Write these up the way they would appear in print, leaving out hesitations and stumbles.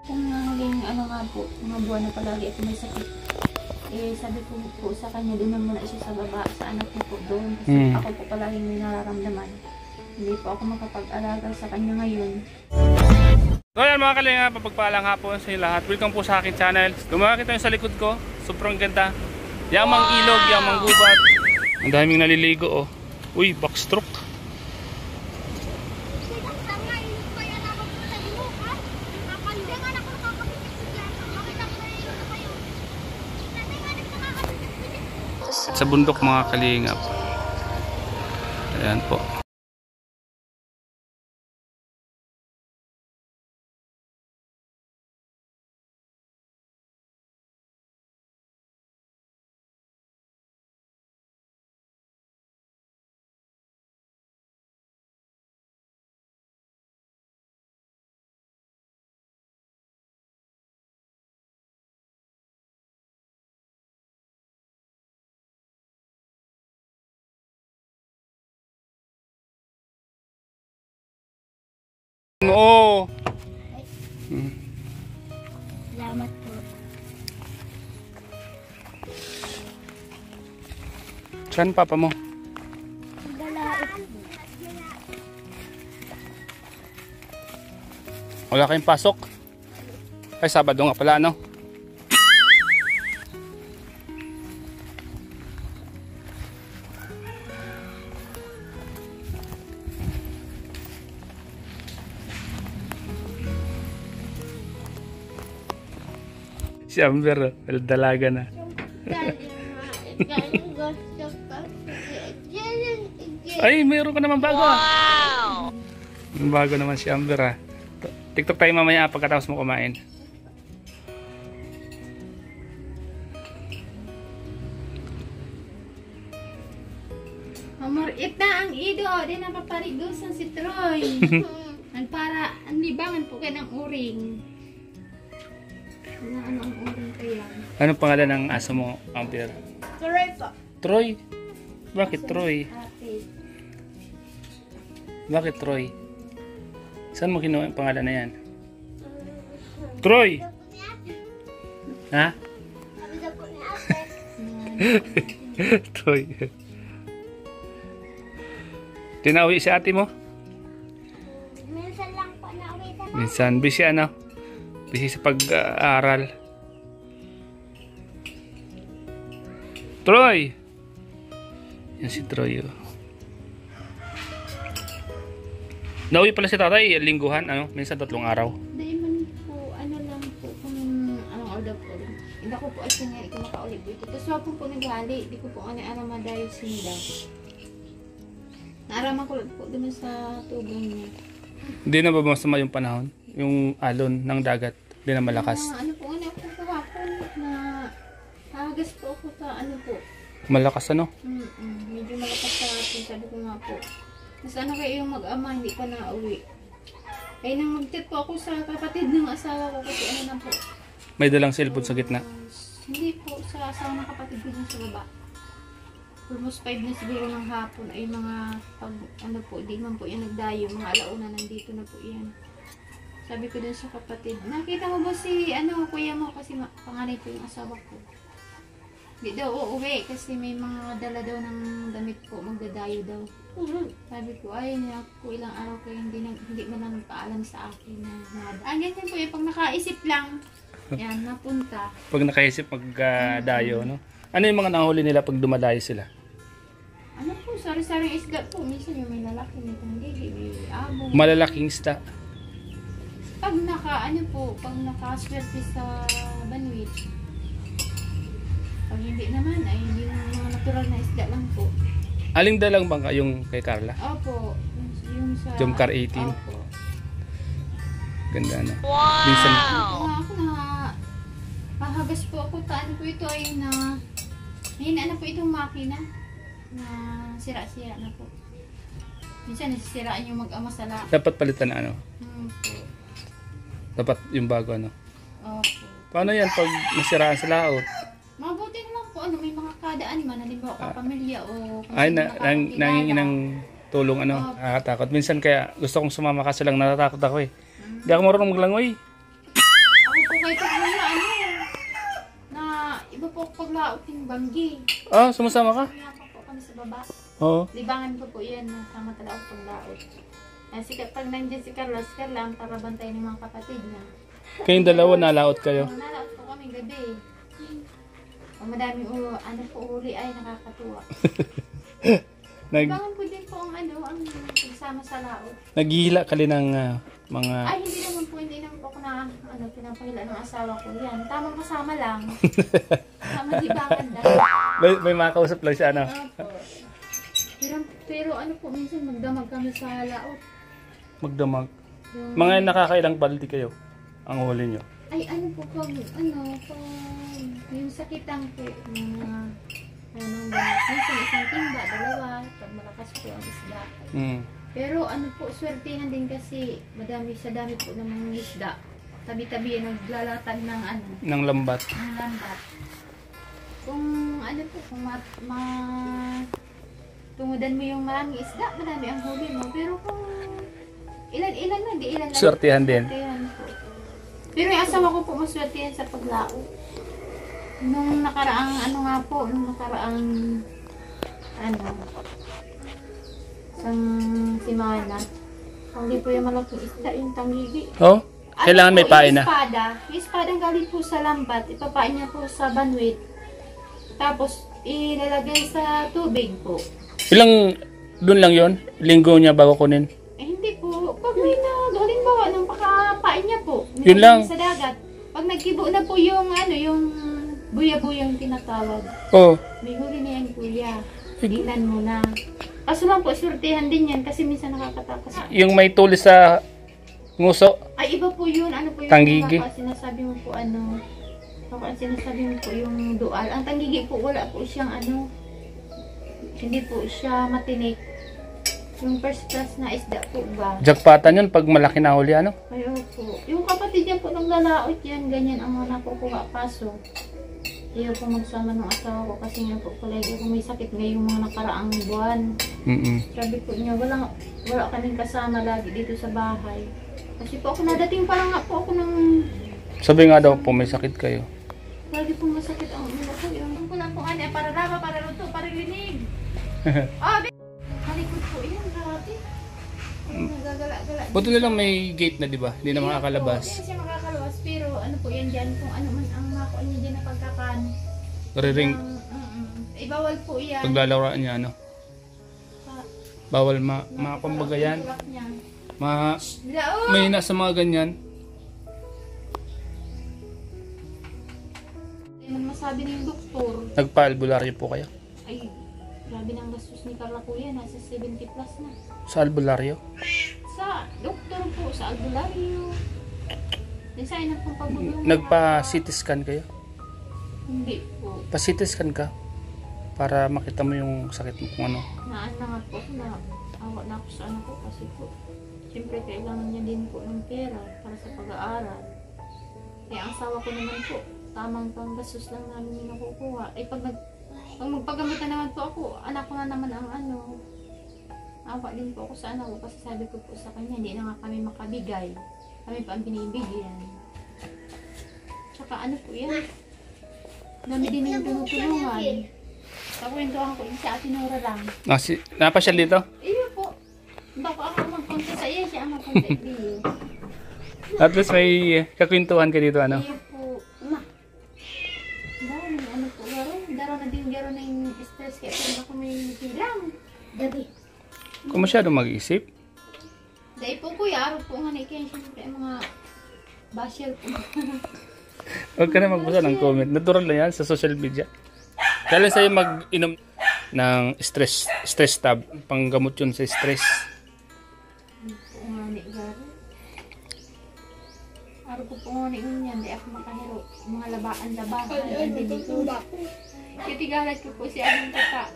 Kung nangling ano nga po, mga buwan na palagi ako may sakit. Eh, sabi ko po sa kanya, doon na muna siya sa baba, sa anak ko po doon. Kasi ako po palagi may nararamdaman. Hindi po ako makapag-alaga sa kanya ngayon. So yan mga kalinga, papagpalang hapon sa inyo lahat. Welcome po sa akin channel. Gumakita yung sa likod ko, sobrang ganda. Yamang ilog, yamang gubat. Ang daming naliligo oh. Uy, backstroke. Sa bundok mga kalingap. Ayan po. Oo. Salamat po. Saan papa mo? Wala kayong pasok? Ay, Sabado nga pala, no? Si Amber, dalaga na. Ay, mayroon ka naman bago. Wow! Bago naman si Amber ah. TikTok tayo mamaya pagkatapos mo kumain. Mamurit na ang ido, di napaparigosan si Troy. Para, ang libangan po kayo ng uring. Ano ang uring kaya? Anong pangalan ng aso mo, Amber? Troy po. Troy? Bakit Troy? Bakit Troy? Saan mo kinuha yung pangalan na yan? Troy! Ha? Troy. Tinawi si ate mo? Minsan lang po nauwi ka na. Minsan. Busy ano? Busy sa pag-aaral. Troy! Yan si Troy oh. Nauwi pala si tatay, lingguhan, ano? Minsan 3 araw. Dahil man po, ano lang po, kung anong order po. Hindi ko po kasi nga, ikaw makaulit po ito. Tapos wapong po naghali, hindi ko po ano madayo sinda. Naaraman ko lang po dun sa tubong niya. Hindi na ba masama yung panahon? Yung alon ng dagat, hindi na malakas? Ano po, ano po po na hagas po ako sa ano po. Malakas ano? Medyo malakas sa akin, sabi ko nga po. Mas ano kayo yung mag-ama, hindi pa na-uwi. Kaya nang mag-chat po ako sa kapatid ng asawa ko kasi ano na po. May dalang cellphone sa gitna? Hindi po, sa asawa ng kapatid ko dun sa baba. Almost 5 na siguro ng hapon ay mga pag ano po, di man po yan nagdayo, mga alauna nandito na po yan. Sabi ko dun sa kapatid, nakita mo ba si ano, kuya mo kasi panganay po yung asawa ko. Hindi daw uuwi kasi may mga dala daw ng damit po, magdadayo daw. Sabi ko, ay, ako ilang araw kayo hindi mo na nagpaalam sa akin na nada. Ganyan po yung pag nakaisip lang, yan, napunta. Pag nakaisip magdayo, no? Ano yung mga nahuli nila pag dumadayo sila? Ano po, sari-saring isda po. Minsan yung may lalaki, may tanggili, may abong. Malalaking isda. Pag nakaswerte sa banwit. Pag hindi naman, ay yung mga natural na isda lang po. Aling dalang bangka yung kay Carla? Opo. Yung sa... Jumcar 18? Opo. Ganda na. Wow! Minsan... Ako hahagas po ako. Taan po ito ay na... Mahina na po itong makina. Na sira-sira na po. Minsan nasisiraan yung mag-ama sa lahat. Dapat palitan na ano? Po. Dapat yung bago ano? Opo. Paano yan pag nasiraan sa laot? Mabuti na lang po, ano, may mga kadaan man, halimbawa kapamilya o... Ay, nangingi ng tulong ano, nakakatakot. Minsan kaya gusto kong sumama kaso lang natatakot ako eh. Hindi ako marunong maglangoy. May pagmula ano, na iba po paglaot yung banggi. Ah, sumasama ka? Kaya pa po kami sa baba. Oo. Libangan ko po yan, sama talaga paglaot. Pag nandiyan si Carlos, lang para bantay ng mga kapatid niya. Kayong dalawa nalaot kayo? Nalaot po kami gabi. Madami ano po uli ay nakakatuwa. Libangan po din po ang pagsama sa laot. Naghihila ka rin ng mga... Ay, hindi naman po ako na pinapahila ng asawa ko yan. Tamang kasama lang. Tamang libangan lang. May makausap lang siya, ano? Opo. Pero ano po, minsan magdamag kami sa laot. Magdamag. Mga nakakailang baldi kayo ang huli nyo? Ay, ano po pag yung sakitan po, minsan isang timba, dalawa, pag malakas po ang isda. Mm. Pero ano po, swertihan din kasi sa dami po ng mga isda. Tabi-tabi naglalatag ng Ng lambat. ng lambat. Kung tungudan mo yung maraming isda, marami ang huli mo. Pero kung ilan-ilan na, di ilan lang. Swertihan din. Swertihan po. Pero yung asawa ko po maswertihan sa paglao. Nung nakaraang isang simana, hindi po yung malaking isda, yung tangigi. Oh? Kailangan may pain na. Yung espadang galing po sa lambat, ipapain niya po sa banwit. Tapos, ilalagay sa tubig po. Doon lang yon? Linggo niya bago kunin? Hindi po. Pag may halimbawa, nung pakapain niya po. Yun lang. Sa dagat. Pag nagkibo na po yung buya-buyang tinatawag. Oo. May huli na yan, kuya. Tingnan mo na. Kaso lang po, surtihan din yan kasi minsan nakakatakos. Yung may tulis sa nguso? Ay, iba po yun. Ano po yung Tanggigi? sinasabi mo po sinasabi mo po yung dual. Ang tanggigi po, wala po siyang hindi po siya matinik. Yung first class na isda po ba? Jackpatan yun pag malaki na huli, ano? Ay, opo. Yung kapatid niya po nung lalaot yan, ganyan ang mga nakukuha. Kaso, ayaw po magsama ng asawa ko kasi nga po pala ako may sakit ngayong mga nakaraang buwan. Sabi po niya, wala kaming kasama lagi dito sa bahay. Kasi po ako nadating pa lang nga po ako ng... Sabi nga daw po, may sakit kayo. Lagi po masakit ang ulo ko. Yung ko lang po para laba, para luto, para linig. Halikot po yan, grabe. Nagagala-gala. Buto nilang may gate na, di ba? Hindi na makakalabas. Hindi siya makakalabas, pero ano po yan dyan, kung ano man ang makuha niya dyan na pagkakan. Riring. Bawal po yan. Paglalawaan niya, ano? Bawal kumbaga yan. May nasa mga ganyan. Hindi man masabi na yung doktor. Nagpa-albularyo po kayo? Ay, grabe ng gastos ni Carla kuya, nasa 70 plus na. Sa albularyo? Sa doktor po, sa albularyo. Design na pong pagulong. Nagpa-CT scan kayo? Hindi po. Pa-CT scan ka? Para makita mo yung sakit mo kung ano. Naan na nga po ako na awa na ako sa ano ko kasi po. Siyempre kailangan niya din po ng pera para sa pag-aaral. Kaya ang asawa ko naman po, tamang panggastos lang namin yung nakukuha. Ay pag magpagamot na naman po ako, anak ko na naman ang awa din po ako sa anak ko kasi sabi ko po sa kanya, hindi na nga kami makabigay. Kami pa ang binibigyan. Tsaka ano po yan? Dami din yung tinutulungan. Kakwentuhan ko yung si Ate Nora lang. Napasyal dito? Iyo po. Baka ako magpunta sa iyo, siya ang magpunta iyo. At least may kakwentuhan ka dito, ano? Iyo po. Daro na din garo na yung stress kaya kung ako may hilang. Gabi. Kung masyado mag-iisip? Dahil po kuya, araw po nga na ikaya siyempre mga basher po. Huwag ka na magbasa ng comment. Natural na yan sa social media. Kaya sa'yo mag-inom ng stress tab. Panggamot yun sa stress. Po nga ni garo. Araw po nga ni yan. Di ako makahiro. Mga labaan-labaan. Hindi dito. Kitigalat ko po si Abing Tata.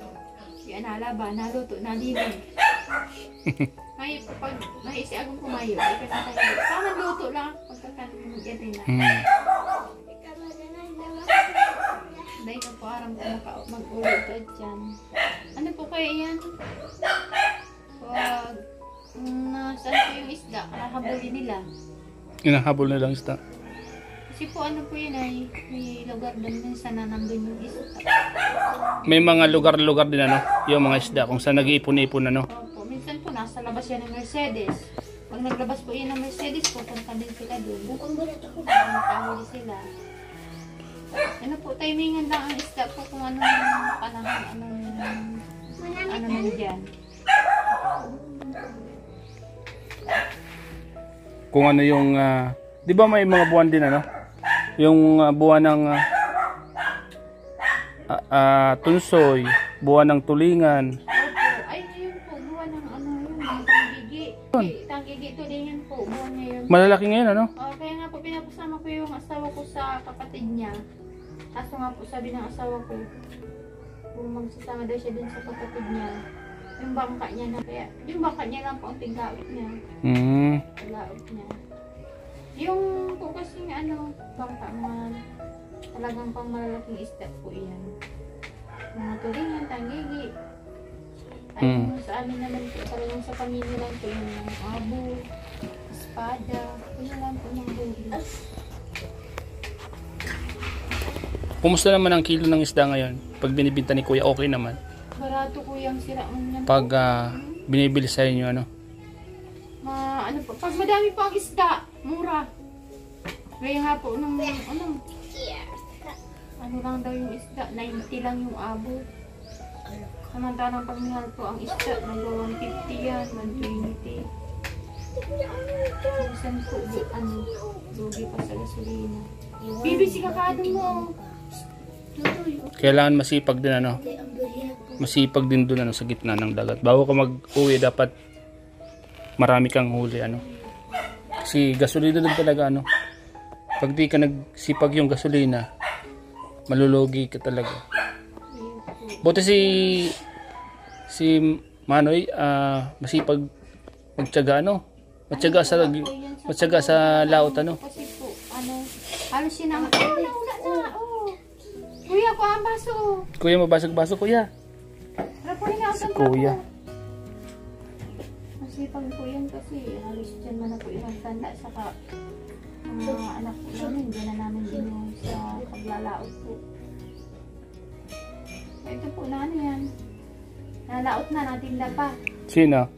Yan nalaba, naluto, nalilig. Ngayon po pag si Agong kumayo, ay kasi tayo. Tama luto lang pagkakaroon ng gete na. Dahil ka po aram ko mag-ulit ka dyan. Ano po kaya yan? Pag nasaan po yung isda, kahabulin nila. Inahabol na lang isda. Kasi Kasi po ano po yun ay may lugar doon minsan na nandun yung isda. May mga lugar-lugar din ano, yung mga isda kung saan nag-iipon-ipon ano. Opo, minsan po nasa labas yan ng Mercedes. Pag naglabas po yan ng Mercedes, pupunta din sila doon. Para makahuli sila. Ano po, timingan lang ang isda po kung anong panahon, ano nandyan. Kung ano yung, di ba may mga buwan din ano? Yung buwan ng tunsoy, buwan ng tulingan. Opo, ay yun po, buwan ng ano yun, ng tanggigi. Tanggigi, tulingan po, buwan niya yun. Malalaki ngayon ano? Kaya nga po, pinapasama ko yung asawa ko sa kapatid niya. Kaso nga po, sabi ng asawa ko, kung magsasama daw siya dun sa kapatid niya, yung bangka niya na, kaya yung bangka niya lang po ang tinglaot niya. Tinglaot niya. Yung po kasi ano, bangka mga talagang pang malalaking isda po yan. Mga tulingan, tanggigi. Ay, sa amin naman po, talagang sa pamilya lang po yung mga abo, espada, yun lang po ng huli. Kumusta naman ang kilo ng isda ngayon? Pag binibinta ni Kuya, okay naman? Barato ko yung siraan niya. Pag binibili sa inyo ano? Ano po, pag madami po ang isda, mura. Kaya nga po, ano lang daw yung isda, 90 lang yung abo. Samantalang pag mahal po ang isda, nag-150 yan, 120. Minsan po, lugi pa sa gasolina. Bibi, sikakado mo. Kailangan masipag din ano? Masipag din doon ano, sa gitna ng dagat. Bago ka mag-uwi, dapat marami kang huli ano. Kasi gasolina din talaga ano. Pag di ka nagsipag yung gasolina, malulugi ka talaga. Buti si Manoy, masipag magtiyaga ano. Matyaga sa laot ano. Kasi po, halos yun ang Kuya, ko ang baso. Kuya, mabasag-baso kuya. Si Kuya. Masipag po yan kasi halos dyan man ako tanda saka mga anak ko namin, dyan na namin din yung sa paglalaot po. Ito po na ano yan. Nalaot na, natinda pa. Sino?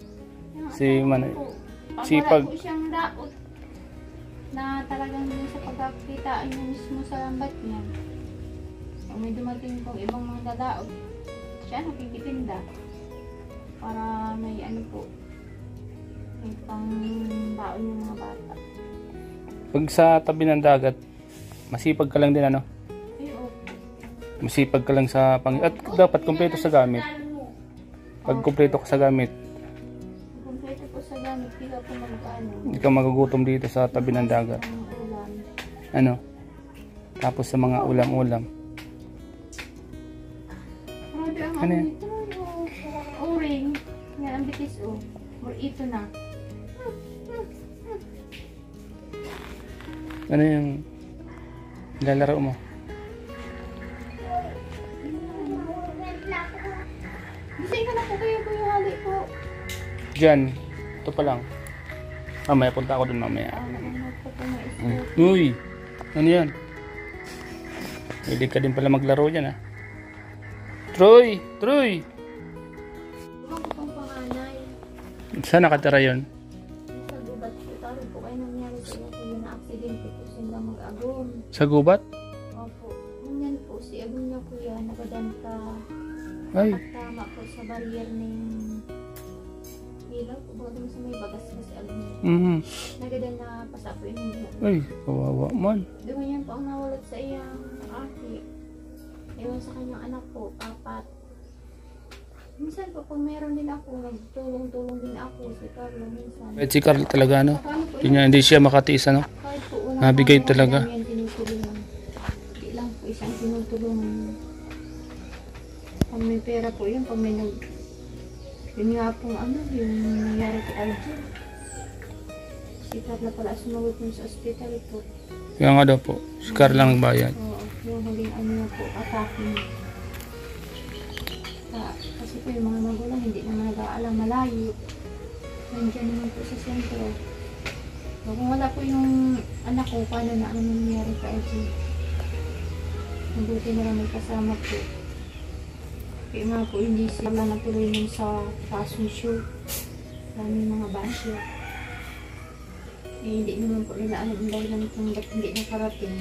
Yung Si asawa Manoy. ko po. Sipag. Pag wala po siyang laot na talagang din sa pagkakitaan niya mismo sa lambat niya. Pag may dumating pong ibang mga lalaot, siya nakikitinda. Para may ano po, may pang baon yung mga bata. Pag sa tabi ng dagat, masipag ka lang din ano? Ay, Masipag ka lang sa at dapat kumpleto sa gamit. Pag kumpleto ka sa gamit, kumpleto po sa gamit, hindi ako mag-ano. hindi ka magugutom dito sa tabi ng dagat. Ang ulam. Ano? Tapos sa mga ulam-ulam. Grabe ang Ano yan? ito. O-ring. Yan ang bitis o. Or ito na. Ano yung nilalaro mo? Bisa ka na po kayo Kuya Hali po. Diyan. Ito pa lang. Mamaya punta ako dun mamaya. Nanonood po po ng isda. Uy! Ano yan? Hindi ka din pala maglaro dyan ah. Troy! Troy! Ibang ko pang panganay. Saan nakatira yun? Sa gubat po. Taro po kayo nangyari sa inyo po yung na-aksidente po sila mag-agom. Sa gubat? Opo. Ganyan po. Si Agom niya Kuya nakadanta. Ay. At tama po sa barrier ng ilaw. Bago sa may bagas na si Agom niya. Nagadan na pasa po yung Ay, kawawa man. Dumanyan po ang nawalat sa iyang aki. Ewan sa kanyang anak po, apat. Minsan po, pag meron din ako, nagtulong-tulong din ako si Carlo minsan. Kahit si Carl talaga ano? Saka ano po, Hindi siya makatiis ano? kahit po unang Nabigay mga talaga. yan tinutulungan. Hindi lang po isang tinutulungan. Pag may pera po yun, pag may yun nga pong ano, yung nangyari kay Aljo. Si Carla pala sumagot mo sa ospital po. Kaya nga daw po, si Carl lang nagbayad. Oo, yung huling ano na po, atake niya. Kasi po yung mga magulang hindi naman nag-aalam malayo. Nandiyan naman po sa sentro. So, kung wala po yung anak ko, paano na ano nangyari kay Mabuti na lang may kasama po. Kaya nga po hindi sila natuloy nun sa fashion show. Maraming mga basyo. Eh, hindi naman po nila alam dahil lang kung ba't hindi nakarating.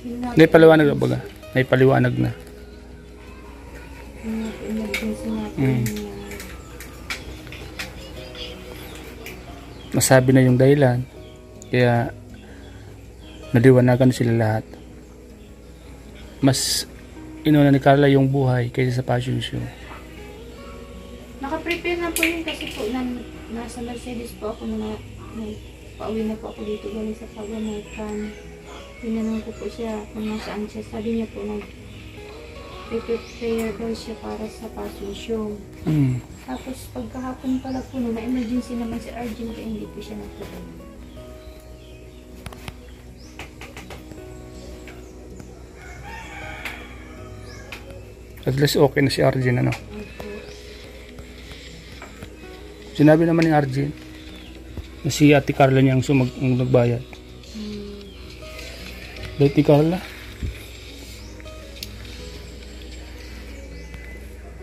Yun nga po, Naipaliwanag na baga? Naipaliwanag na. yun nga po, emergency nga po. Masabi na yung dahilan. Kaya naliwanagan sila lahat. Mas inuna ni Carla yung buhay kaysa sa fashion show. Naka-prepare na po yun kasi po nasa Mercedes po ako na pauwi na po ako dito galing sa Pag-American. Tinanong ko po siya kung nasaan siya. Sabi niya po prepare daw siya para sa fashion show. Tapos pagkahapon pala po na emergency naman si Arjun kaya hindi po siya nagtuloy. At least okay na si Arjen, ano? Sinabi naman ni Arjen na si Ate Carla niya ang nagbayad. Ate Carla?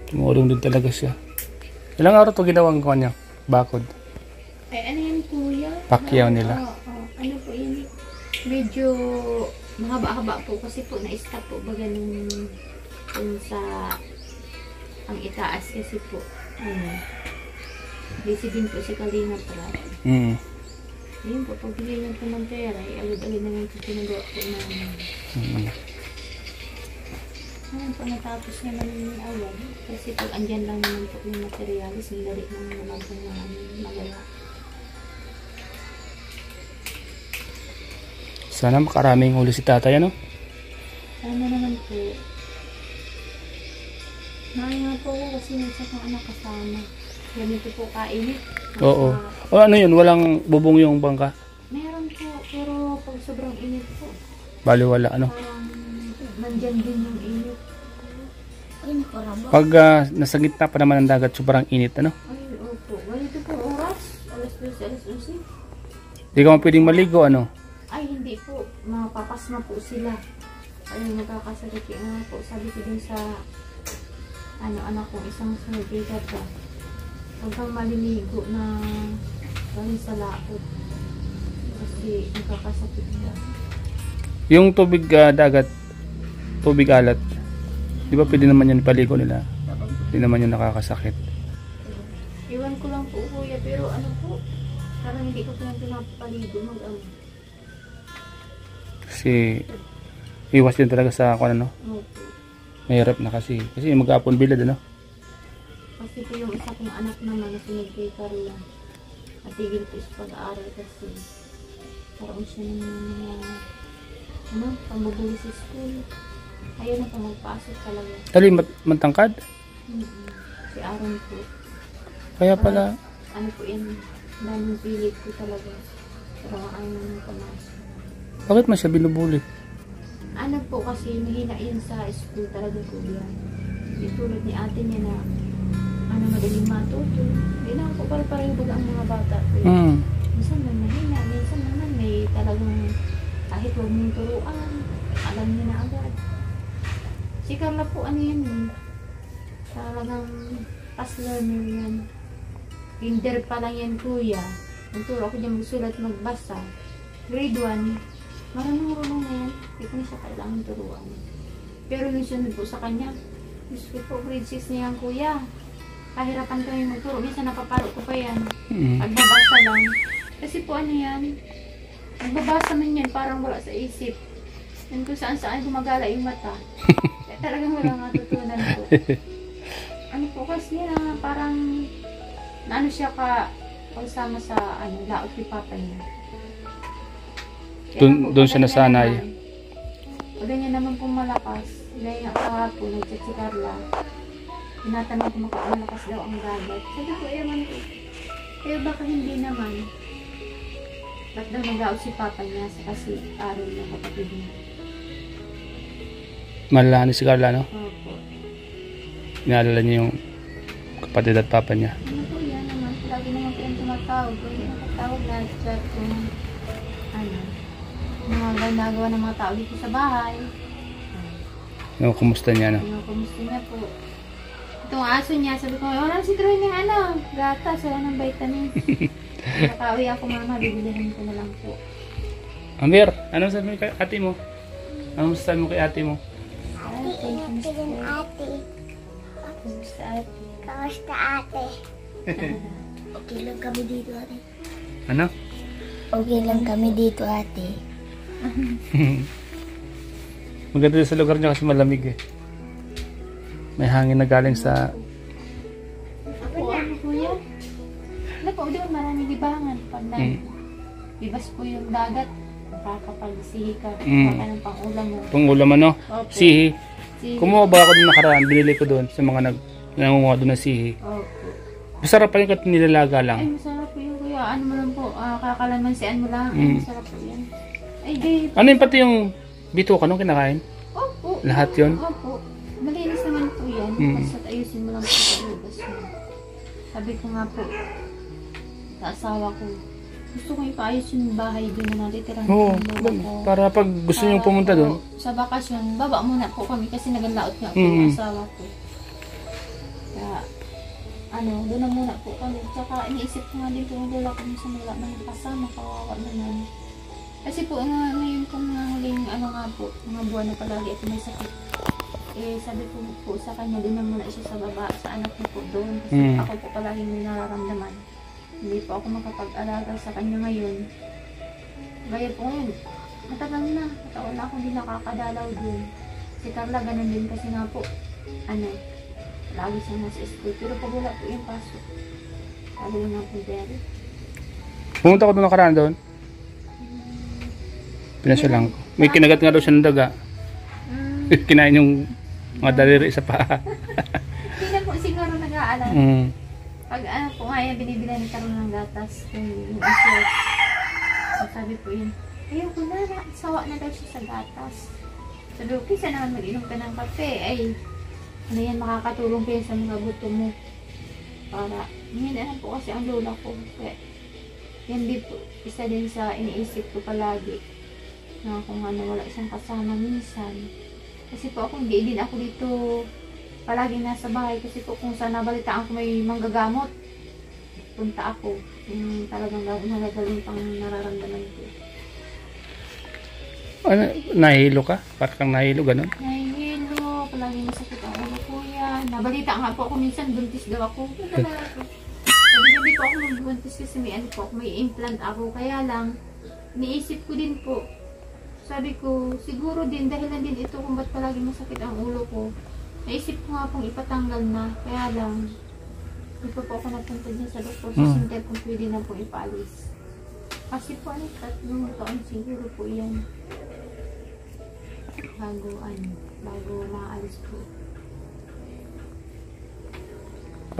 Tumulong din talaga siya. Ilang araw ito ginawang kanya? Bakod? Ay, ano yan kuya? Pakyaw nila. Ano po yun? Medyo mahaba-haba po kasi po na-stop po baga nung sa ang itaas kasi po. Busy din po si Kalina Prad. Yun po, pag bigyan po ng pera, agad-agad naman po pinagawa po namin. Ngayon po natapos naman yung awal. Kasi pag andyan lang naman po yung materialis, nilarik naman po namin magawa. Sana makaraming huli si tatay, ano? Sana naman po. Naya nga po ako kasi minsan kong anak kasama. Ganito po kainit. Oo. O ano yun? Walang bubong yung bangka? Meron po, pero pag sobrang init po. Baliwala, ano? Parang nandyan din yung init. Ay, nakaraba. Pag nasa gitna pa naman ng dagat, sobrang init, ano? Ay, opo. Ganito po oras. Alas 12, alas 11. Hindi ka man pwedeng maligo, ano? Ay, hindi po. Mapapasma po sila. Ay, magkakasakit nga po. Sabi ko din sa anak kong isang sunod-ikat ka. Huwag kang maliligo na galing sa laot. Kasi magkakasakit ka. Yung tubig dagat, tubig alat, di ba pwede naman yun paligo nila? Hindi naman yun nakakasakit. Iwan ko lang po kuya, pero ano po, parang hindi ko pinapaligo mag-ano. Kasi iwas din talaga sa kung ano, Opo. mahirap na kasi mag-aapon bilad, ano? Kasi po yung isa kong anak naman na sunod kay Carla, natigil po sa pag-aaral kasi parang siya naman pambubuli sa school. Ayaw na po magpasok talaga. Dali, matangkad? Si Aaron po. Kaya pala, Ano po yan, daming pilit po talaga. Pero ayaw na pumasok. bakit man siya binubuli? Ano po kasi mahina yun sa school talaga po yan. Itulad ni ate niya na madaling matuto. Hindi naman po pare-pareho baga ang mga bata po. Minsan may mahina, minsan naman may talagang kahit huwag mong turuan, alam niya na agad. Si Carla po ano yan talagang fast learner yan. Kinder pa lang yan kuya. Nagturo ako dyan magsulat magbasa. Grade 1, marunong na yan. Hindi ko na siya kailangan turuan. Pero yung sunod po sa kanya, Diyos ko po, grade 6 na yan kuya. Kahirapan kami magturo. Minsan napapalo ko pa yan. Pagbabasa lang. Kasi po ano yan, nagbabasa man yan, parang wala sa isip. Yan kung saan gumagala yung mata. Kaya talagang wala nga tutunan po. Ano po kasi na parang naano siya pagsama sa laot ni papa niya. Doon siya nasanay. Pag ganyan naman kung malakas, gaya nga kahapon, nag-chat si Carla. Tinatanong kung malakas daw ang dagat. Sabi ko, ewan ko. Pero baka hindi naman. Ba't daw nag-out si papa niya sa kasi Aaron ng kapatid niya. Malala ni si Carla, no? Opo. Inaalala niya yung kapatid at papa niya. Ano po yan naman? Lagi naman po yung tumatawag. Kung hindi nakatawag na chat kung mga ginagawa ng mga tao dito sa bahay. No, kumusta niya, no? Kumusta niya po. Itong aso niya, sabi ko, wala si Troy ng ano, gatas, wala ng vitamin. Nakauwi ako mama, bibilihan ko na lang po. Amir, ano sabi mo kay ate mo? Ano sabi mo kay ate mo? Kumusta ate? Kamusta ate? Okay lang kami dito ate. Ano? Okay lang kami dito ate. Maganda din sa lugar niya kasi malamig eh. May hangin na galing sa... Ako, ano po yan? Ano po, di ba maraming libangan? Pag bibas po yung dagat, nakakapagsihi ka, baka ng pang-ulam mo. Pangulam ano? Opo. Sihi. Sihi. Kumuha ba ako doon nakaraan? Binili ko doon sa mga nangunguha doon ng sihi. Opo. Masarap pa yung kat nilalaga lang. Ay, masarap po yun kuya. Ano mo lang po, kakalamansian mo lang. Ay, masarap po yan. Ay, di. Ano yung pati yung bituka nung kinakain? Opo. Lahat yun? Opo. Malinis naman po yan. Basta ayusin mo lang po sa lubas mo. Sabi ko nga po, sa asawa ko, gusto ko ipaayos yung bahay doon na natitirahan Oo, ng lola ko. para pag gusto nyo pumunta doon. Sa bakasyon, baba muna po kami kasi nagalaot nga po yung asawa ko. Kaya, ano, doon na muna po kami. Tsaka iniisip ko nga din po yung lola ko sa wala nang kasama, kawawa naman. Kasi po, ngayon kong huling, ano nga po, mga buwan na palagi ako may sakit. Eh, sabi ko po sa kanya, doon na muna siya sa baba, sa anak niya po doon. Kasi ako po palagi may nararamdaman. Hindi po ako makapag-alaga sa kanya ngayon. Gaya po ngayon, matagal na. Matagal na akong hindi nakakadalaw doon. Si Carla, ganun din kasi nga po, ano, lagi siya nasa school. Pero pag wala po yung pasok, sabi lang nga po, Derry. Pumunta ko doon nakaraan doon. Pinasya lang ko. May kinagat nga daw siya ng daga. Kinain yung mga daliri sa paa. Hindi na po siguro nag-aalala. Pag ano po nga yan, binibila ni Carla ng gatas. Yung islet. So, sabi po yun, ayoko na, sawa na daw siya sa gatas. Sabi ko, kisa naman mag-inom ka ng kape. Ay, ano yan, makakatulong kayo sa mga buto mo. Para, hindi na po kasi ang lola ko. Kaya, yan din po, isa din sa iniisip ko palagi. Na kung ano, wala siyang kasama minsan. Kasi po ako, hindi din ako dito palagi nasa bahay. Kasi po kung saan nabalitaan ko may manggagamot, punta ako. Yung talagang nagagaling pang nararamdaman ko. Ano, nahihilo ka? Parang kang nahihilo, ganun? Nahihilo, palagi masakit ang ulo ko yan. Nabalita nga po ako minsan, buntis daw ako. Sabi po ako magbuntis kasi may ano po, may implant ako. Kaya lang, niisip ko din po, sabi ko, siguro din, dahilan din ito kung ba't palagi masakit ang ulo ko. Naisip ko nga pong ipatanggal na, kaya lang, hindi pa po ako napunta dyan sa doktor sa center kung pwede na po ipaalis. Kasi po, 3 taon siguro po yan. Bago maalis po.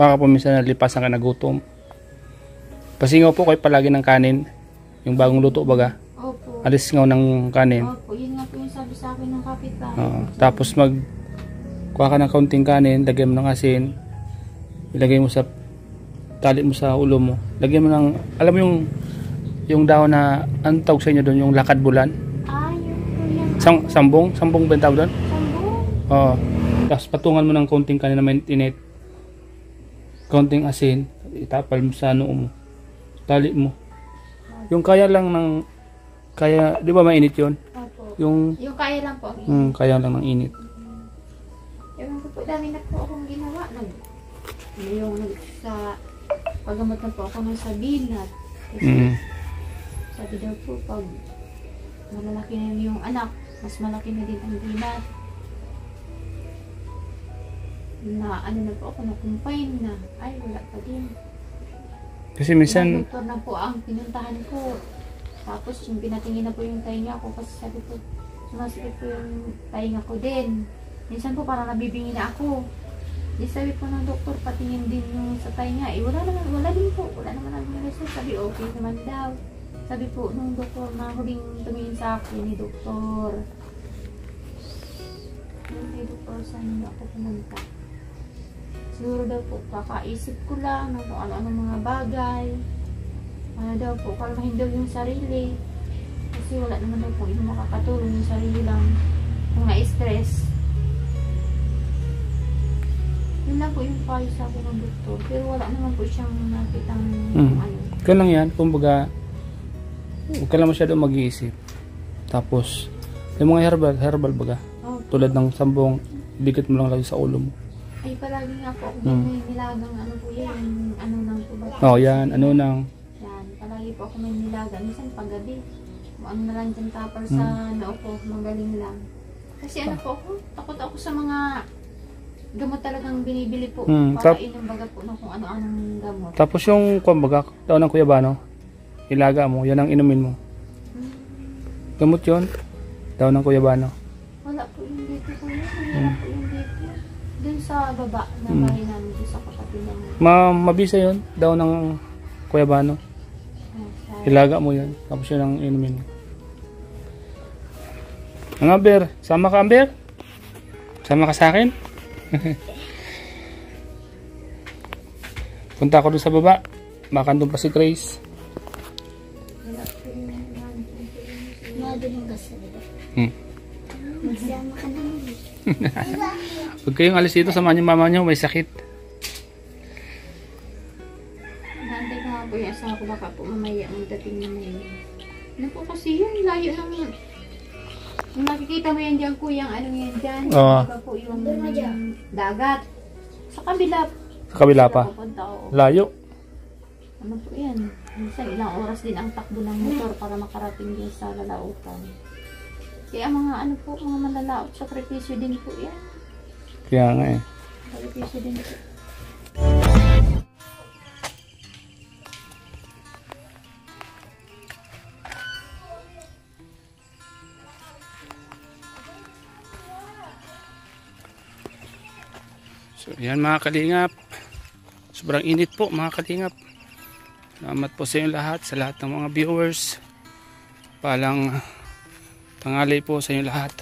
Baka po minsan nalipasan ka na gutom. Pasingaw po kayo palagi ng kanin. Yung bagong luto baga. Opo. Alis ngaw ng kanin. Opo, yun nga po yung sabi sa akin ng kapitbahay. Tapos kuha ka ng kaunting kanin, lagyan mo ng asin, ilagay mo sa tali mo sa ulo mo. Lagyan mo ng, alam mo yung dahon na, ang tawag sa inyo doon, yung lakad bulan. Yun po yan. Sambong ba yung tawag doon? Sambong? Oo. Tapos patungan mo ng kaunting kanin na mainit, kaunting asin, itapal mo sa noo mo, tali mo. Yung kaya lang di ba mainit yun? Opo. Yung kaya lang po. kaya lang ng init. Ewan ko po, dami na po akong ginawa. Sa paggamot na po ako ng sabinat. Kasi sabi daw po, pag malalaki na yung anak, mas malaki na din ang binat. Na ano na po ako, na-confine na. Ay, wala pa din. Kasi minsan, Doktor na po ang pinuntahan ko. Tapos yung pinatingin na po yung tainga ko kasi sabi ko, sumasakit po yung tainga ko din. Minsan po parang nabibingi na ako. Di sabi po ng doktor, patingin din yung sa tainga. Wala din po. Wala naman ang result. Sabi okay naman daw. Sabi po nung doktor na huling tumingin sa akin ni doktor. Yung kay doktor, saan niyo ako pumunta? Siguro daw po, kakaisip ko lang ng kung ano-ano mga bagay. Ano daw po, kalmahin daw yung sarili. Kasi wala naman daw po yung makakatulong yung sarili lang. Kung na-stress, payo sa akin ng doktor. Pero wala naman po siyang nakitang ano. Kaya lang yan, kumbaga, huwag ka lang masyadong mag-iisip. Tapos, yung mga herbal baga. Oh, Tulad ng sambong, dikit mo lang lagi sa ulo mo. ay palagi nga po ako may nilagang ano po yan, ano nang po ba? Oh, yan, ano nang, Yan, palagi po ako may nilaga. Minsan paggabi, ano na lang dyan tapal sa noo ko, magaling lang. Kasi ano po ako, takot ako sa mga gamot talagang binibili po. Para inom baga po ng kung ano-anong gamot. tapos yung, kumbaga, daw ng kuyabano, ilaga mo, yan ang inumin mo. Gamot yun, daw ng kuyabano. Wala po yung dito ko yun. Wala po yung dito. Dun sa baba na bahay namin, dun sa kapatid namin. Mabisa yun, daw ng kuyabano. Ilaga mo yan, tapos yun ang inumin mo. Ang Amber, sama ka Amber? Sama ka sa akin? Punta ako dun sa baba. Baka doon pa si Grace. Madulong ka sa diba? Magsama ka naman. Huwag kayong alis dito, samahan yung mama nyo, may sakit. Nantay ko nga po yung asawa ko, baka po mamaya ang dating na may. Ano po kasi yun, layo ng. Kung nakikita mo yan dyan, kuya, ano yan dyan? Oo. Diba po yung dagat. Sa kabila. Sa kabila pa. Pupunta, oo. Layo. Ano po yan? Minsan ilang oras din ang takbo ng motor para makarating din sa lalautan. Kaya mga ano po, mga malalaot, sakripisyo din po yan. Kaya nga eh. Sakripisyo din po. So yan mga kalingap. Sobrang init po mga kalingap. Salamat po sa inyo lahat, sa lahat ng mga viewers. Palang tanghali po sa inyo lahat.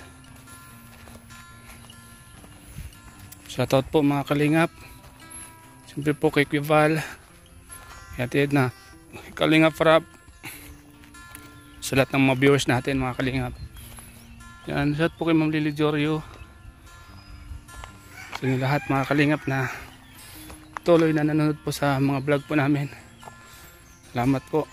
Shoutout po mga kalingap. Siyempre po kay Quival. Yatid na. Kalingap Rap. Sa lahat ng mga viewers natin mga kalingap. Yan, shoutout po kay Ma'am Lily Jorio. Sa inyo lahat mga kalingap na tuloy na nanonood po sa mga vlog po namin. Salamat po.